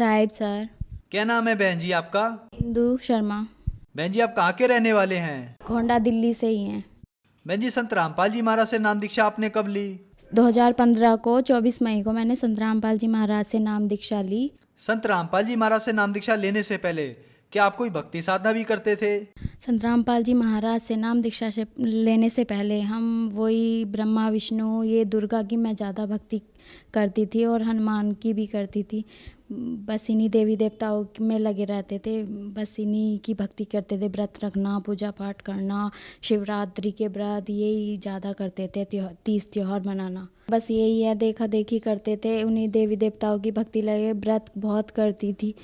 Sahib sir. क्या नाम है बहन जी आपका? इंदु शर्मा। बहन जी आप कहाँ के रहने वाले हैं? गोंडा दिल्ली से ही हैं। बहन जी संत रामपाल जी महाराज से नाम दीक्षा आपने कब ली? 2015 को 24 मई को मैंने संत रामपाल जी महाराज से नाम दीक्षा ली। संत रामपाल जी महाराज से नाम दीक्षा लेने से पहले क्या आप कोई भक्ति साधना भी करते थे? संत रामपाल जी महाराज से नाम दीक्षा से लेने से पहले हम वही ब्रह्मा विष्णु ये दुर्गा की मैं ज़्यादा भक्ति करती थी और हनुमान की भी करती थी। बस इन्हीं देवी देवताओं में लगे रहते थे, बस इन्हीं की भक्ति करते थे। व्रत रखना, पूजा पाठ करना, शिवरात्रि के व्रत यही ज़्यादा करते थे। 30 त्योहार मनाना, बस यही है। देखा देखी करते थे, उन्हीं देवी देवताओं की भक्ति लगे। व्रत बहुत करती थी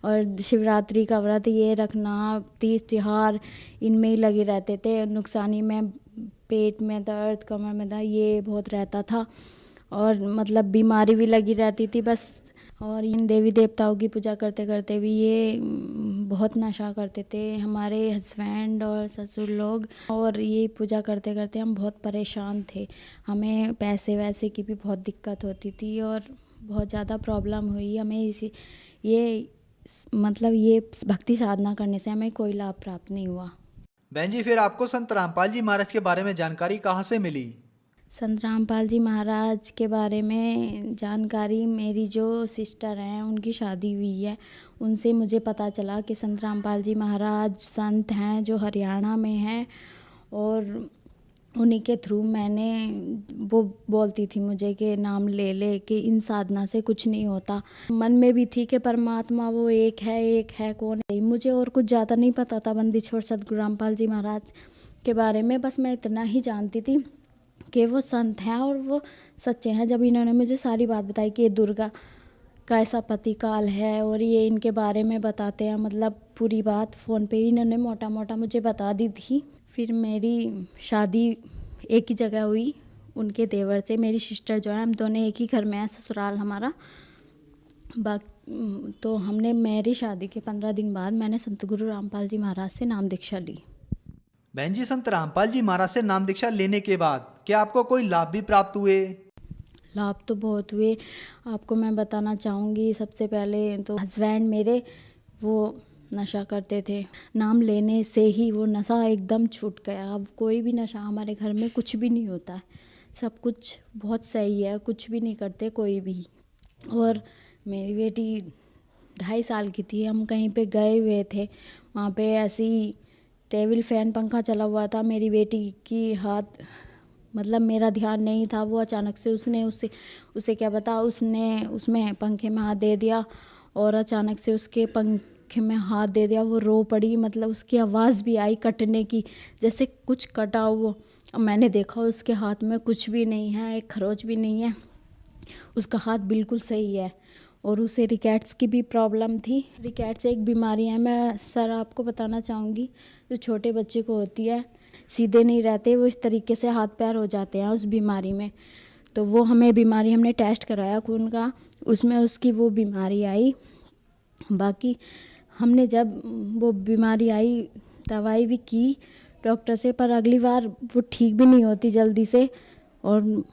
और शिवरात्रि का व्रत ये रखना, 30 त्योहार इनमें ही लगे रहते थे। नुकसानी में पेट में दर्द, कमर में दर्द ये बहुत रहता था और मतलब बीमारी भी लगी रहती थी बस। और इन देवी देवताओं की पूजा करते करते भी ये बहुत नशा करते थे हमारे हस्बैंड और ससुर लोग, और ये पूजा करते करते हम बहुत परेशान थे। हमें पैसे वैसे की भी बहुत दिक्कत होती थी और बहुत ज़्यादा प्रॉब्लम हुई हमें। इसी ये मतलब ये भक्ति साधना करने से हमें कोई लाभ प्राप्त नहीं हुआ। बहन जी फिर आपको संत रामपाल जी महाराज के बारे में जानकारी कहाँ से मिली? संत रामपाल जी महाराज के बारे में जानकारी मेरी जो सिस्टर हैं उनकी शादी हुई है, उनसे मुझे पता चला कि संत रामपाल जी महाराज संत हैं जो हरियाणा में हैं। और उन्हीं के थ्रू मैंने, वो बोलती थी मुझे कि नाम ले ले कि इन साधना से कुछ नहीं होता। मन में भी थी कि परमात्मा वो एक है कौन है। मुझे और कुछ ज़्यादा नहीं पता था बंदीछोड़ सतगुरु रामपाल जी महाराज के बारे में, बस मैं इतना ही जानती थी कि वो संत हैं और वो सच्चे हैं। जब इन्होंने मुझे सारी बात बताई कि ये दुर्गा का ऐसा पति काल है और ये इनके बारे में बताते हैं, मतलब पूरी बात फ़ोन पे ही इन्होंने मोटा मोटा मुझे बता दी थी। फिर मेरी शादी एक ही जगह हुई उनके देवर से। मेरी सिस्टर जो है, हम दोनों एक ही घर में हैं, ससुराल हमारा। तो हमने मेरी शादी के 15 दिन बाद मैंने संत गुरु रामपाल जी महाराज से नाम दीक्षा ली। बहन जी संत रामपाल जी महाराज से नाम दीक्षा लेने के बाद क्या आपको कोई लाभ भी प्राप्त हुए? लाभ तो बहुत हुए, आपको मैं बताना चाहूँगी। सबसे पहले तो हस्बैंड मेरे वो नशा करते थे, नाम लेने से ही वो नशा एकदम छूट गया। अब कोई भी नशा हमारे घर में कुछ भी नहीं होता है, सब कुछ बहुत सही है, कुछ भी नहीं करते कोई भी। और मेरी बेटी 2.5 साल की थी, हम कहीं पे गए हुए थे, वहाँ पे ऐसी टेबल फैन पंखा चला हुआ था, मेरी बेटी की हाथ मतलब मेरा ध्यान नहीं था, वो अचानक से उसे क्या पता, उसने उसमें पंखे में हाथ दे दिया और अचानक से उसके पंखे में हाथ दे दिया। वो रो पड़ी, मतलब उसकी आवाज़ भी आई कटने की, जैसे कुछ कटा हो। मैंने देखा उसके हाथ में कुछ भी नहीं है, एक खरोच भी नहीं है, उसका हाथ बिल्कुल सही है। और उसे रिकेट्स की भी प्रॉब्लम थी। रिकेट्स एक बीमारी है, मैं सर आपको बताना चाहूँगी, जो छोटे बच्चे को होती है, सीधे नहीं रहते, वो इस तरीके से हाथ पैर हो जाते हैं उस बीमारी में। तो वो हमें बीमारी, हमने टेस्ट कराया खून का, उसमें उसकी वो बीमारी आई। बाकी हमने जब वो बीमारी आई दवाई भी की डॉक्टर से, पर अगली बार वो ठीक भी नहीं होती जल्दी से। और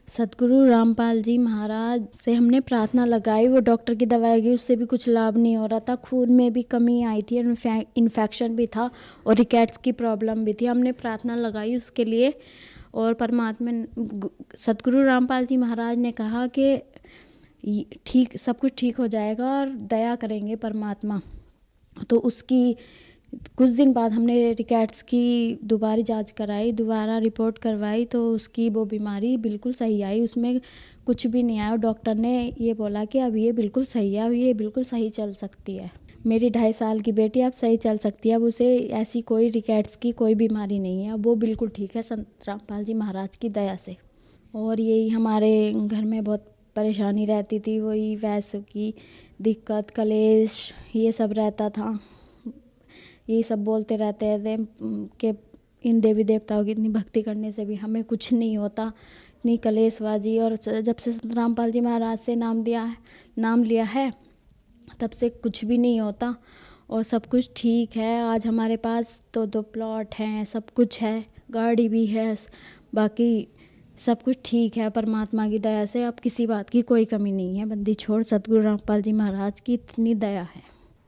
सतगुरु रामपाल जी महाराज से हमने प्रार्थना लगाई, वो डॉक्टर की दवाई की, उससे भी कुछ लाभ नहीं हो रहा था। खून में भी कमी आई थी, इन्फेक्शन भी था और रिकेट्स की प्रॉब्लम भी थी। हमने प्रार्थना लगाई उसके लिए और परमात्मा सतगुरु रामपाल जी महाराज ने कहा कि ठीक, सब कुछ ठीक हो जाएगा और दया करेंगे परमात्मा। तो उसकी कुछ दिन बाद हमने रिकेट्स की दोबारा जांच कराई, दोबारा रिपोर्ट करवाई, तो उसकी वो बीमारी बिल्कुल सही आई, उसमें कुछ भी नहीं आया। और डॉक्टर ने ये बोला कि अब ये बिल्कुल सही है, अब ये बिल्कुल सही चल सकती है। मेरी 2.5 साल की बेटी अब सही चल सकती है, अब उसे ऐसी कोई रिकेट्स की कोई बीमारी नहीं है, अब वो बिल्कुल ठीक है संत रामपाल जी महाराज की दया से। और यही हमारे घर में बहुत परेशानी रहती थी, वही वैसों की दिक्कत, कलेश, ये सब रहता था। यही सब बोलते रहते थे कि इन देवी देवताओं की इतनी भक्ति करने से भी हमें कुछ नहीं होता, इतनी कलेशबाजी। और जब से रामपाल जी महाराज से नाम लिया है, तब से कुछ भी नहीं होता और सब कुछ ठीक है। आज हमारे पास तो 2 प्लॉट हैं, सब कुछ है, गाड़ी भी है, बाकी सब कुछ ठीक है परमात्मा की दया से, अब किसी बात की कोई कमी नहीं है। बंदी छोड़, सतगुरु रामपाल जी महाराज की इतनी दया है।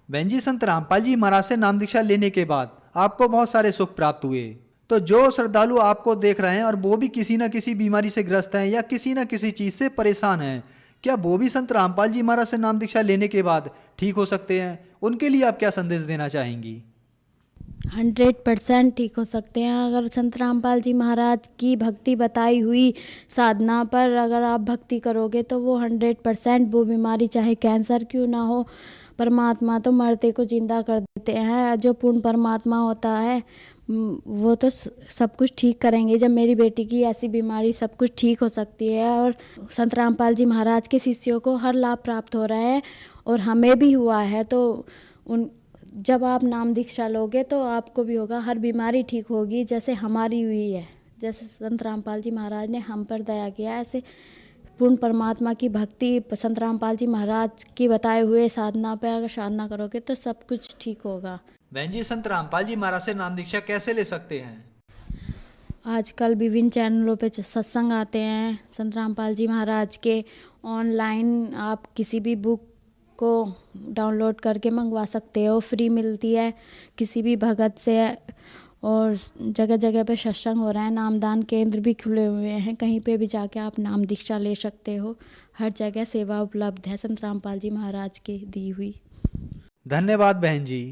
बहन जी, संत रामपाल जी महाराज से नाम दीक्षा लेने के बाद आपको बहुत सारे सुख प्राप्त हुए। तो जो श्रद्धालु आपको देख रहे हैं और वो भी किसी न किसी बीमारी से ग्रस्त हैं या किसी न किसी चीज से परेशान हैं, क्या वो भी संत रामपाल जी महाराज से नाम दीक्षा लेने के बाद ठीक हो सकते हैं? उनके लिए आप क्या संदेश देना चाहेंगी? 100% ठीक हो सकते हैं। अगर संत रामपाल जी महाराज की भक्ति बताई हुई साधना पर अगर आप भक्ति करोगे तो वो 100% वो बीमारी, चाहे कैंसर क्यों ना हो, परमात्मा तो मरते को जिंदा कर देते हैं। जो पूर्ण परमात्मा होता है वो तो सब कुछ ठीक करेंगे। जब मेरी बेटी की ऐसी बीमारी, सब कुछ ठीक हो सकती है। और संत रामपाल जी महाराज के शिष्यों को हर लाभ प्राप्त हो रहा है और हमें भी हुआ है। तो जब आप नाम दीक्षा लोगे तो आपको भी होगा, हर बीमारी ठीक होगी जैसे हमारी हुई है। जैसे संत रामपाल जी महाराज ने हम पर दया किया, ऐसे पूर्ण परमात्मा की भक्ति संत रामपाल जी महाराज की बताए हुए साधना पर अगर साधना करोगे तो सब कुछ ठीक होगा। बहन जी, संत रामपाल जी महाराज से नाम दीक्षा कैसे ले सकते हैं? आजकल विभिन्न चैनलों पे सत्संग आते हैं संत रामपाल जी महाराज के। ऑनलाइन आप किसी भी बुक को डाउनलोड करके मंगवा सकते हो, फ्री मिलती है किसी भी भगत से। और जगह जगह पे सत्संग हो रहा है, नामदान केंद्र भी खुले हुए हैं, कहीं पे भी जाके आप नाम दीक्षा ले सकते हो। हर जगह सेवा उपलब्ध है संत रामपाल जी महाराज की दी हुई। धन्यवाद बहन जी।